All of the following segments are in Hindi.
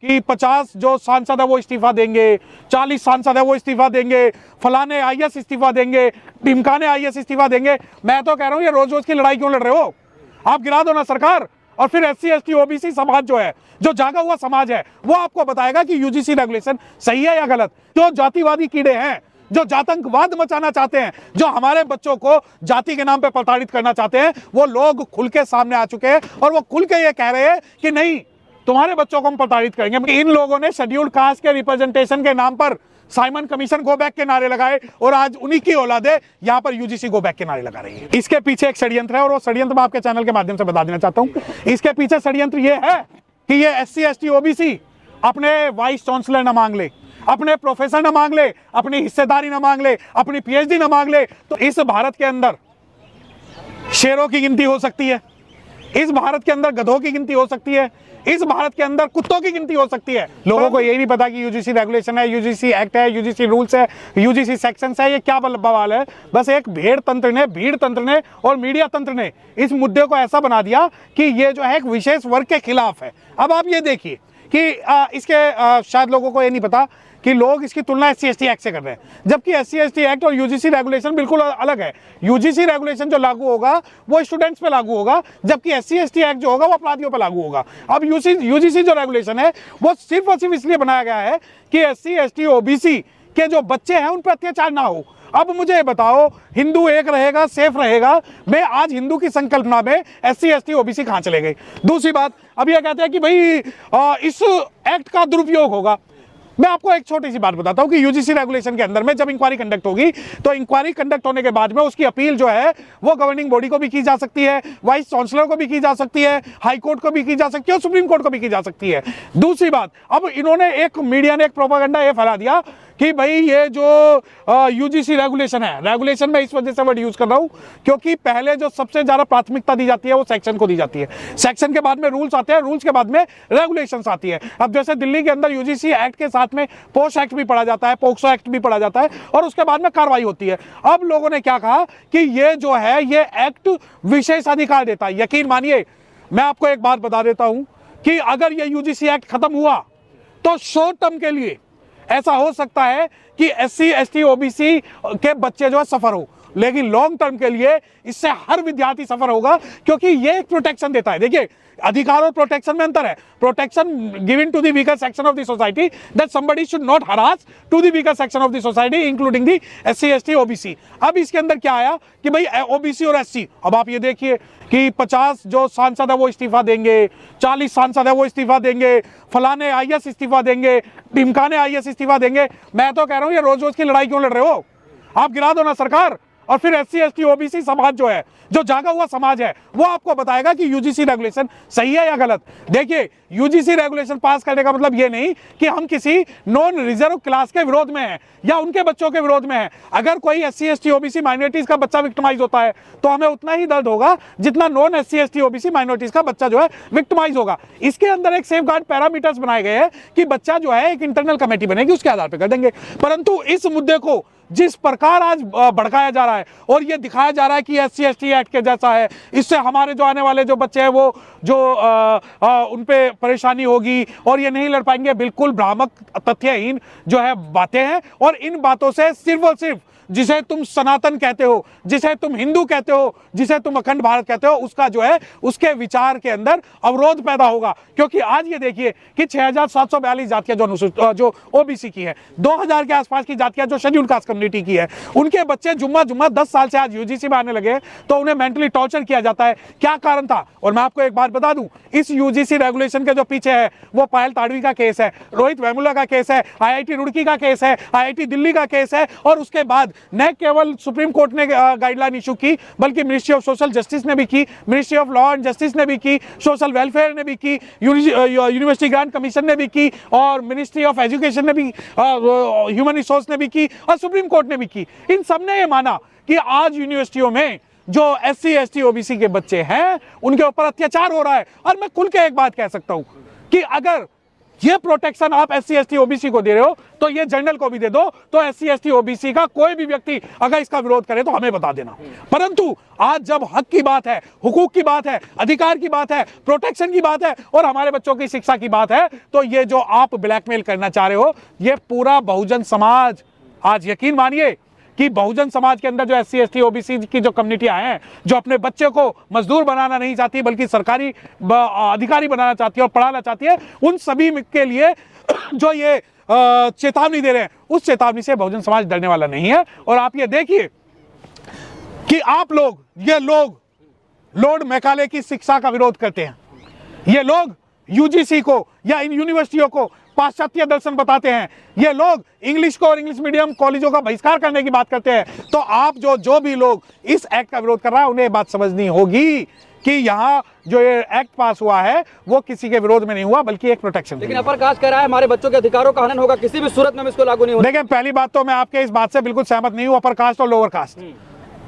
कि 50 जो सांसद है वो इस्तीफा देंगे, 40 सांसद है वो इस्तीफा देंगे, फलाने आईएएस इस्तीफा देंगे, ढिमकाने आईएएस इस्तीफा देंगे। मैं तो कह रहा हूं ये रोज रोज की लड़ाई क्यों लड़ रहे हो? आप गिरा दो ना सरकार, और फिर एससी एसटी ओबीसी समाज जो है, जो जागा हुआ समाज है, वो आपको बताएगा कि यूजीसी रेगुलेशन सही है या गलत। जो जातिवादी कीड़े हैं, जो जातंकवाद मचाना चाहते हैं, जो हमारे बच्चों को जाति के नाम पे प्रताड़ित करना चाहते हैं, वो लोग खुल के सामने आ चुके हैं और वो खुल के ये कह रहे हैं कि नहीं, तुम्हारे बच्चों को हम प्रताड़ित करेंगे। इन लोगों ने शेड्यूल्ड कास्ट के रिप्रेजेंटेशन के नाम पर साइमन कमीशन गो बैक के नारे लगाए और आज उन्हीं की औलादे यहां पर यूजीसी गो बैक के नारे लगा रही है। इसके पीछे एक षड्यंत्र है और वो षड्यंत्र मैं आपके चैनल के माध्यम से बता देना चाहता हूं। इसके पीछे षड्यंत्र ये है कि ये एससी एसटी ओबीसी अपने वाइस चांसलर न मांग ले, अपने प्रोफेसर न मांग ले, अपनी हिस्सेदारी न मांग ले, अपनी पीएचडी न मांग ले, तो इस भारत के अंदर शेरों की गिनती हो सकती है, इस भारत के अंदर गधों की गिनती हो सकती है, इस भारत के अंदर कुत्तों की गिनती हो सकती है। लोगों को यही नहीं पता कि यूजीसी रेगुलेशन है, यूजीसी एक्ट है, यूजीसी रूल्स है, यूजीसी सेक्शंस है, ये क्या बवाल है। बस एक भीड़ तंत्र ने और मीडिया तंत्र ने इस मुद्दे को ऐसा बना दिया कि ये जो है एक विशेष वर्ग के खिलाफ है। अब आप ये देखिए कि इसके शायद लोगों को ये नहीं पता कि लोग इसकी तुलना एससी एसटी एक्ट से कर रहे हैं, जबकि एससी एसटी एक्ट और यूजीसी रेगुलेशन बिल्कुल अलग है। यूजीसी रेगुलेशन जो लागू होगा वो स्टूडेंट्स पे लागू होगा, जबकि एससी एसटी एक्ट जो होगा वो अपराधियों पे लागू होगा। अब यूजीसी जो रेगुलेशन है वो सिर्फ और सिर्फ इसलिए बनाया गया है कि एससी एसटी ओबीसी के जो बच्चे हैं उन पर अत्याचार ना हो। अब मुझे ये बताओ, हिंदू एक रहेगा, सेफ रहेगा, मैं आज हिंदू की संकल्पना में एससी एसटी ओबीसी कहां चले गए। दूसरी बात, अब ये कहते हैं कि भाई इस एक्ट का दुरुपयोग होगा। मैं आपको एक छोटी सी बात बताता हूं कि यूजीसी रेगुलेशन के अंदर में जब इंक्वायरी कंडक्ट होगी तो इंक्वायरी कंडक्ट होने के बाद में उसकी अपील जो है वो गवर्निंग बॉडी को भी की जा सकती है, वाइस चांसलर को भी की जा सकती है, हाई कोर्ट को भी की जा सकती है और सुप्रीम कोर्ट को भी की जा सकती है। दूसरी बात, अब इन्होंने मीडिया ने एक प्रोपेगेंडा ये फैला दिया कि भाई ये जो यूजीसी रेगुलेशन है, रेगुलेशन में इस वजह से वर्ड यूज कर रहा हूं क्योंकि पहले जो सबसे ज्यादा प्राथमिकता दी जाती है वो सेक्शन को दी जाती है, सेक्शन के बाद में रूल्स आते हैं, रूल्स के बाद में रेगुलेशंस आती है। अब जैसे दिल्ली के अंदर यूजीसी एक्ट के साथ में पोश एक्ट भी पढ़ा जाता है, पोक्सो एक्ट भी पढ़ा जाता है और उसके बाद में कार्रवाई होती है। अब लोगों ने क्या कहा कि ये जो है ये एक्ट विशेषाधिकार देता है। यकीन मानिए, मैं आपको एक बात बता देता हूं कि अगर ये यूजीसी एक्ट खत्म हुआ तो शॉर्ट टर्म के लिए ऐसा हो सकता है कि एससी एसटी ओबीसी के बच्चे जो है सफर हो, लेकिन लॉन्ग टर्म के लिए इससे हर विद्यार्थी सफर होगा क्योंकि ये एक प्रोटेक्शन देता है। देखिए, अधिकार और प्रोटेक्शन में अंतर है। Protection given to the weaker section of the society that somebody should not harass to the weaker section of the society including the SC ST OBC. अब इसके अंदर क्या आया कि भाई ओबीसी और एससी, अब आप ये देखिए कि 50 जो सांसद है वो इस्तीफा देंगे, 40 सांसद है वो इस्तीफा देंगे, फलाने आईएएस इस्तीफा देंगे, ढिमकाने आईएएस इस्तीफा देंगे। मैं तो कह रहा हूं ये रोज रोज की लड़ाई क्यों लड़ रहे हो? आप गिरा दो ना सरकार, और फिर एससी एसटी ओबीसी समाज जो है, जो जागा हुआ समाज है, वो आपको बताएगा कि यूजीसी रेगुलेशन सही है या गलत। देखिए, यूजीसी रेगुलेशन पास करने का मतलब ये नहीं कि हम किसी नॉन रिजर्व क्लास के विरोध में हैं या उनके बच्चों के विरोध में हैं। अगर कोई एससी एसटी ओबीसी माइनॉरिटीज का बच्चा विक्टिमाइज होता है तो हमें उतना ही दर्द होगा जितना non SC ST OBC minorities का बच्चा जो है विक्टिमाइज होगा। इसके अंदर एक सेफगार्ड पैरामीटर्स बनाए गए हैं कि बच्चा जो है एक इंटरनल कमेटी बनेगी, उसके आधार पर कर देंगे। परंतु इस मुद्दे को जिस प्रकार आज भड़काया जा रहा है और ये दिखाया जा रहा है कि एससी एसटी एक्ट के जैसा है, इससे हमारे जो आने वाले जो बच्चे हैं वो जो उन पे परेशानी होगी और ये नहीं लड़ पाएंगे, बिल्कुल भ्रामक तथ्यहीन जो है बातें हैं। और इन बातों से सिर्फ और सिर्फ जिसे तुम सनातन कहते हो, जिसे तुम हिंदू कहते हो, जिसे तुम अखंड भारत कहते हो, उसका जो है उसके विचार के अंदर अवरोध पैदा होगा। क्योंकि आज ये देखिए कि 6742 जातियां जो ओबीसी की है, 2000 के आसपास की जातियां जो शेड्यूल्ड कास्ट कम्युनिटी की है, उनके बच्चे जुम्मा 10 साल से आज यूजीसी में आने लगे तो उन्हें मेंटली टॉर्चर किया जाता है। क्या कारण था? और मैं आपको एक बात बता दूं, इस यूजीसी रेगुलेशन के जो पीछे है वो पायल ताड़वी का केस है, रोहित वेमुला का केस है, आईआईटी रुड़की का केस है, आईआईटी दिल्ली का केस है, और उसके बाद न केवल सुप्रीम कोर्ट ने गाइडलाइन इशू की बल्कि मिनिस्ट्री ऑफ सोशल जस्टिस ने भी की, ministry of law and justice ने भी की, सोशल वेलफेयर ने भी की, यूनिवर्सिटी ग्रांट कमीशन ने भी की, और मिनिस्ट्री ऑफ एजुकेशन ने भी, ह्यूमन रिसोर्स ने भी की, और सुप्रीम कोर्ट ने भी की। इन सब ने यह माना कि आज यूनिवर्सिटियों में जो एससी एसटी ओबीसी के बच्चे हैं उनके ऊपर अत्याचार हो रहा है। और मैं खुल के एक बात कह सकता हूं कि अगर ये प्रोटेक्शन आप SC ST OBC को दे रहे हो तो ये जनरल को भी दे दो। तो SC ST OBC का कोई भी व्यक्ति अगर इसका विरोध करे तो हमें बता देना। परंतु आज जब हक की बात है, हुकूक की बात है, अधिकार की बात है, प्रोटेक्शन की बात है और हमारे बच्चों की शिक्षा की बात है, तो ये जो आप ब्लैकमेल करना चाह रहे हो, ये पूरा बहुजन समाज, आज यकीन मानिए कि बहुजन समाज के अंदर जो SC ST OBC की जो कम्युनिटियां हैं, जो अपने बच्चे को मजदूर बनाना नहीं चाहती बल्कि सरकारी अधिकारी बनाना चाहती है और पढ़ाना चाहती है, उन सभी के लिए जो ये चेतावनी दे रहे हैं, उस चेतावनी से बहुजन समाज डरने वाला नहीं है। और आप ये देखिए कि आप लोग, ये लोग लॉर्ड मैकाले की शिक्षा का विरोध करते हैं, ये लोग UGC को या इन यूनिवर्सिटियों को पाश्चात्य दर्शन बताते हैं, ये लोग इंग्लिश को और इंग्लिश मीडियम कॉलेजों का बहिष्कार करने की बात करते हैं। तो आप जो भी लोग इस एक्ट का विरोध कर रहा है, उन्हें बात समझनी होगी कि यहाँ जो ये एक्ट पास हुआ है वो किसी के विरोध में नहीं हुआ बल्कि एक प्रोटेक्शन। लेकिन अपर कास्ट कह रहा है हमारे बच्चों के अधिकारों का हनन होगा, किसी भी सूरत में इसको लागू नहीं होगा। देखिए, पहली बात तो मैं आपके इस बात से बिल्कुल सहमत नहीं हूँ। अपर कास्ट और लोअर कास्ट,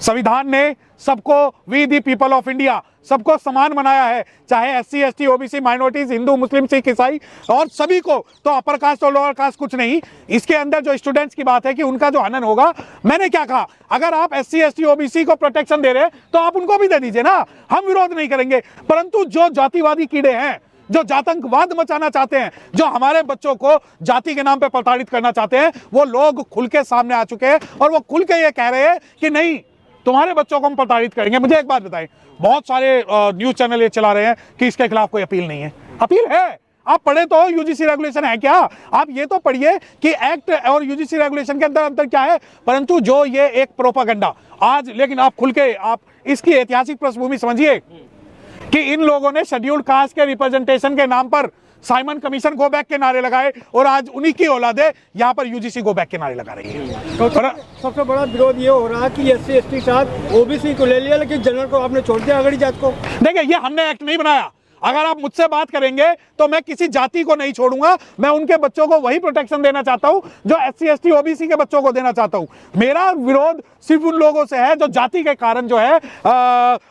संविधान ने सबको, we the people of India, सबको समान बनाया है, चाहे SC ST OBC minorities, Hindu, Muslim, Sikh, ईसाई और सभी को। तो अपर कास्ट और लोअर कास्ट कुछ नहीं। इसके अंदर जो स्टूडेंट्स की बात है कि उनका जो हनन होगा, मैंने क्या कहा, अगर आप SC ST OBC को प्रोटेक्शन दे रहे हैं तो आप उनको भी दे दीजिए ना, हम विरोध नहीं करेंगे। परंतु जो जातिवादी कीड़े हैं, जो जातंकवाद मचाना चाहते हैं, जो हमारे बच्चों को जाति के नाम पे प्रताड़ित करना चाहते हैं, वो लोग खुल के सामने आ चुके हैं और वो खुल के ये कह रहे हैं कि नहीं, तुम्हारे बच्चों को हम प्रताड़ित करेंगे। मुझे एक बात बताएं, बहुत सारे न्यूज चैनल ये चला रहे हैं कि इसके खिलाफ कोई अपील नहीं है। अपील है, आप पढ़े तो UGC रेगुलेशन है क्या, आप ये तो पढ़िए कि एक्ट और UGC रेगुलेशन के अंदर अंतर क्या है। परंतु जो ये एक प्रोपागेंडा आज, लेकिन आप खुल के आप इसकी ऐतिहासिक पृष्ठभूमि समझिए कि इन लोगों ने शेड्यूल्ड कास्ट के रिप्रेजेंटेशन के नाम पर साइमन कमीशन गो बैक के नारे लगाए और आज उन्हीं की औलादे यहाँ पर UGC गो बैक के नारे लगा रही है। सबसे बड़ा विरोध ये हो रहा है कि SC ST साथ OBC को ले लिया लेकिन जनरल को आपने छोड़ दिया, अगड़ी जात को। देखिए, ये हमने एक्ट नहीं बनाया। अगर आप मुझसे बात करेंगे तो मैं किसी जाति को नहीं छोड़ूंगा, मैं उनके बच्चों को वही प्रोटेक्शन देना चाहता हूं जो SC ST OBC के बच्चों को देना चाहता हूं। मेरा विरोध सिर्फ उन लोगों से है जो जाति के कारण जो है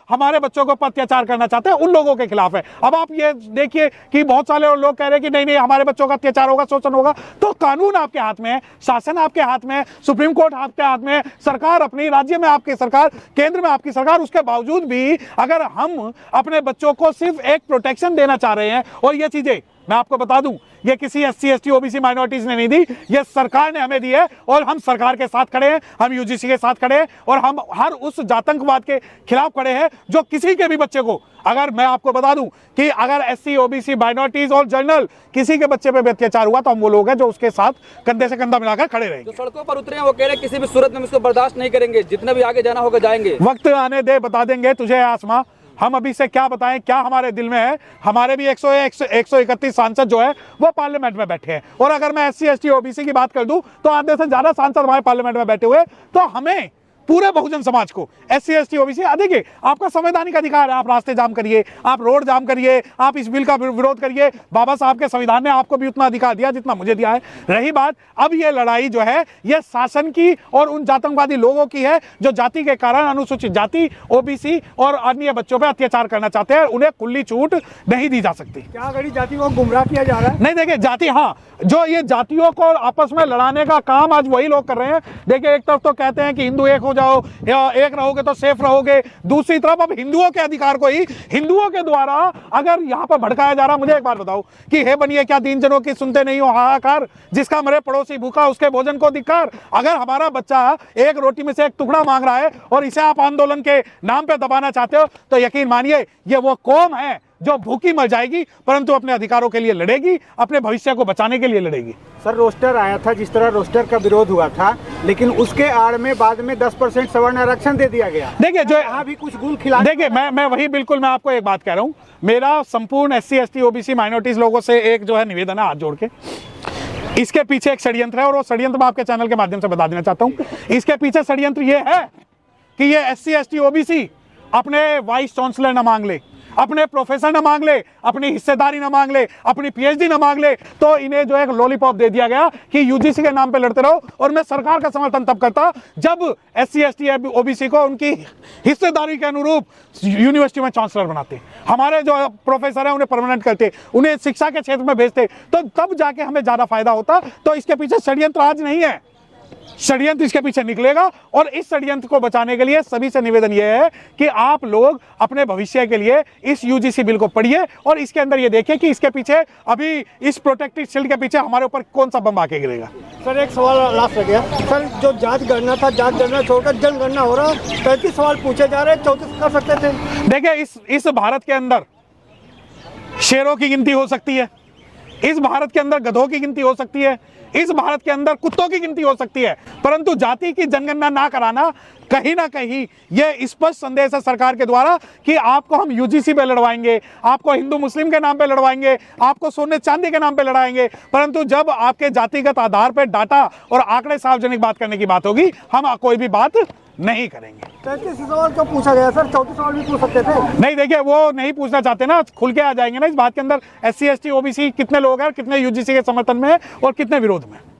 हमारे बच्चों को अत्याचार करना चाहते हैं, उन लोगों के खिलाफ है। अब आप ये देखिए कि बहुत सारे लोग कह रहे हैं कि नहीं नहीं हमारे बच्चों का अत्याचार होगा, शोषण होगा। तो कानून आपके हाथ में है, शासन आपके हाथ में है, सुप्रीम कोर्ट आपके हाथ में है, सरकार अपनी, राज्य में आपकी सरकार, केंद्र में आपकी सरकार। उसके बावजूद भी अगर हम अपने बच्चों को सिर्फ एक प्रोटेक्शन देना चाह रहे हैं, और ये चीजें मैं आपको बता दूं, ये किसी SC ST OBC माइनॉरिटीज ने नहीं दी, ये सरकार ने हमें दी है और हम सरकार के साथ खड़े हैं, हम UGC के साथ खड़े हैं और हम हर उस जातंकवाद के खिलाफ खड़े हैं जो किसी के भी बच्चे को, अगर मैं आपको बता दूं कि अगर SC OBC माइनॉरिटीज और जनरल किसी के बच्चे पे अत्याचार हुआ तो हम वो लोग हैं जो उसके साथ कंधे से कंधा मिलाकर खड़े रहेंगे। जो सड़कों पर उतरे हैं वो कह रहे हैं किसी भी सूरत में इसको बर्दाश्त नहीं करेंगे, जितना भी आगे जाना होगा जाएंगे। वक्त आने दे, बता देंगे तुझे आसमां। हम अभी से क्या बताएं, क्या हमारे दिल में है। हमारे भी 131 सांसद जो है वो पार्लियामेंट में बैठे हैं, और अगर मैं SC ST OBC की बात कर दूं तो आधे से ज्यादा सांसद हमारे पार्लियामेंट में बैठे हुए। तो हमें पूरे बहुजन समाज को SC ST OBC, देखिए आपका संवैधानिक अधिकार है, आप रास्ते जाम करिए, आप रोड जाम करिए, आप इस बिल का विरोध करिए। बाबा साहब के संविधान ने आपको भी उतना अधिकार दिया जितना मुझे दिया है। रही बात, अब ये लड़ाई जो है ये शासन की और उन जातंकवादी लोगों की है जो जाति के कारण अनुसूचित जाति, OBC और अन्य बच्चों पर अत्याचार करना चाहते हैं। उन्हें खुली छूट नहीं दी जा सकती। क्या अगड़ी जाति को गुमराह किया जा रहा है? नहीं, देखिए जाति, हाँ, जो ये जातियों को आपस में लड़ाने का काम आज वही लोग कर रहे हैं। देखिए, एक तरफ तो कहते हैं कि हिंदू एक हो जाओ, एक रहोगे तो सेफ रहोगे, दूसरी तरफ अब हिंदुओं के अधिकार को ही हिंदुओं के द्वारा अगर यहाँ पर भड़काया जा रहा। मुझे एक बात बताओ कि हे बनिए क्या दीन जनों की सुनते नहीं हो हाहाकार, जिसका मरे पड़ोसी भूखा उसके भोजन को धिक्कार। अगर हमारा बच्चा एक रोटी में से एक टुकड़ा मांग रहा है और इसे आप आंदोलन के नाम पे दबाना चाहते हो तो यकीन मानिए ये वो कौम है जो भूखी मर जाएगी परंतु अपने अधिकारों के लिए लड़ेगी, अपने भविष्य को बचाने के लिए लड़ेगी। सर, रोस्टर आया था, जिस तरह रोस्टर का विरोध हुआ था, लेकिन उसके आड़ में बाद में 10% सवर्ण आरक्षण दे दिया गया। देखिए, जो यहाँ भी कुछ गुल खिला, देखिए मैं वही बिल्कुल, मैं आपको एक बात कह रहा हूँ, मेरा संपूर्ण SC ST OBC माइनॉरिटीज लोगों से एक जो है निवेदन है हाथ जोड़ के, इसके पीछे एक षड्यंत्र है और वो षड्यंत्र मैं आपके चैनल के माध्यम से बता देना चाहता हूँ। इसके पीछे षड्यंत्र ये है कि ये SC ST OBC अपने वाइस चांसलर न मांग ले, अपने प्रोफेसर न मांग ले, अपनी हिस्सेदारी न मांग ले, अपनी पीएचडी न मांग ले, तो इन्हें जो है लॉलीपॉप दे दिया गया कि यूजीसी के नाम पे लड़ते रहो। और मैं सरकार का समर्थन तब करता जब एससी एसटी ओबीसी को उनकी हिस्सेदारी के अनुरूप यूनिवर्सिटी में चांसलर बनाते, हमारे जो प्रोफेसर हैं उन्हें परमानेंट करते, उन्हें शिक्षा के क्षेत्र में भेजते, तो तब जाके हमें ज्यादा फायदा होता। तो इसके पीछे षड्यंत्र आज नहीं है, षड्यंत्र इसके पीछे निकलेगा। और इस षड्यंत्र को बचाने के लिए सभी से निवेदन यह है कि आप लोग अपने भविष्य के लिए इस यूजीसी बिल को पढ़िए और इसके अंदर ये देखिए कि इसके पीछे अभी इस प्रोटेक्टिव शील्ड के पीछे हमारे ऊपर कौन सा बम आके गिरेगा। सर एक सवाल लास्ट रह गया सर, जो जांच गणना था, जांच गणना छोड़कर जनगणना हो रहा, 35 सवाल पूछे जा रहे, 34 कर सकते थे। देखिए इस भारत के अंदर शेरों की गिनती हो सकती है, इस भारत के अंदर गधों की गिनती हो सकती है, इस भारत के अंदर कुत्तों की गिनती हो सकती है, परंतु जाति की जनगणना ना कराना कहीं ना कहीं यह स्पष्ट संदेश है सरकार के द्वारा कि आपको हम यूजीसी पे लड़वाएंगे, आपको हिंदू मुस्लिम के नाम पे लड़वाएंगे, आपको सोने चांदी के नाम पे लड़ाएंगे, परंतु जब आपके जातिगत आधार पर डाटा और आंकड़े सार्वजनिक बात करने की बात होगी, हम कोई भी बात नहीं करेंगे। 33 सवाल क्यों पूछा गया सर, 34 सवाल भी पूछ सकते थे। नहीं देखिए वो नहीं पूछना चाहते ना, खुल के आ जाएंगे ना इस बात के अंदर एससी एसटी ओबीसी कितने लोग हैं, कितने यूजीसी के समर्थन में है और कितने विरोध में।